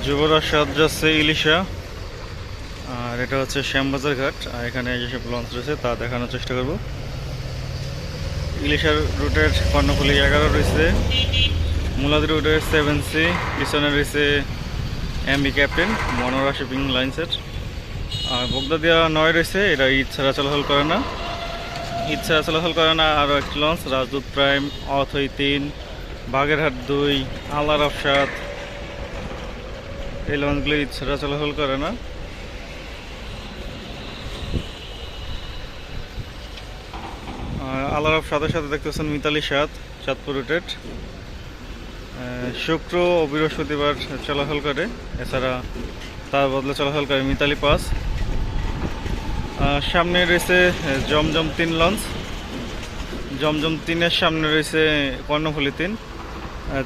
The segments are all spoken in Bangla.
যুবরাজ সাত যাচ্ছে ইলিশা, আর এটা হচ্ছে শ্যামবাজার ঘাট। আর এখানে যেসব লঞ্চ রয়েছে তা দেখানোর চেষ্টা করব। ইলিশার রুটের কর্ণফুলি 11 রয়েছে, মুলাদি রুটের 7C, পিছনে রয়েছে এমবি ক্যাপ্টেন মনোরা শিপিং লাইন্সের। আর বগদাদিয়া 9 রয়েছে, এটা ঈদ ছাড়া চলাচল করে না। ঈদ ছাড়া চলাচল করে না আরও একটি লঞ্চ রাজদূত প্রাইম, অথই 3, বাগেরহাট 2, আল্লাহ রাফসাদ। এই লঞ্চগুলো ঈদ ছাড়া চলাচল করে না। আল্লাহ রাফসাদের সাথে দেখতেছেন মিতালি 7, চাঁদপুর রুটেড। শুক্র ও বৃহস্পতিবার চলাচল করে, এছাড়া তার বদলে চলাচল করে মিতালি 5। সামনে রয়েছে জমজম 3 লঞ্চ। জমজম 3-এর সামনে রয়েছে কর্ণফুলি 3।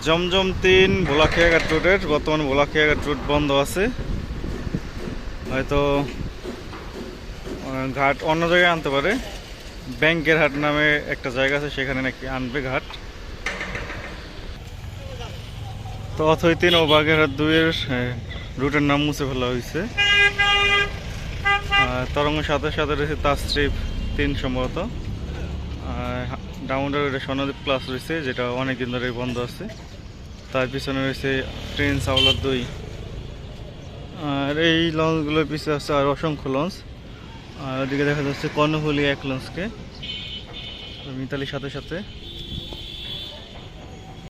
জমজম 3 ভোলাখিয়াঘাট রুটের, বর্তমানে ভোলাখিয়াঘাট রুট বন্ধ আছে। হয়তো ঘাট অন্য জায়গায় আনতে পারে, ব্যাংকের হাট নামে একটা জায়গা আছে, সেখানে নাকি আনবে ঘাট। তো অথই 3 ও বাগেরহাট 2-এর রুটের নাম মুছে ফেলা হয়েছে। তরঙ্গের সাথে সাথে রয়েছে তাস্ট্রিপ 3 সম্ভবত। ডাউনটার স্বর্ণদ্বীপ প্লাস রয়েছে, যেটা অনেকদিন ধরে বন্ধ আছে। তার পিছনে রয়েছে প্রিন্স আওলাদ 2। আর এই লঞ্চগুলোর পিছনে আছে আর অসংখ্য লঞ্চ। আর ওদিকে দেখা যাচ্ছে কর্ণফুলি 1 লঞ্চকে মিতালির সাথে সাথে।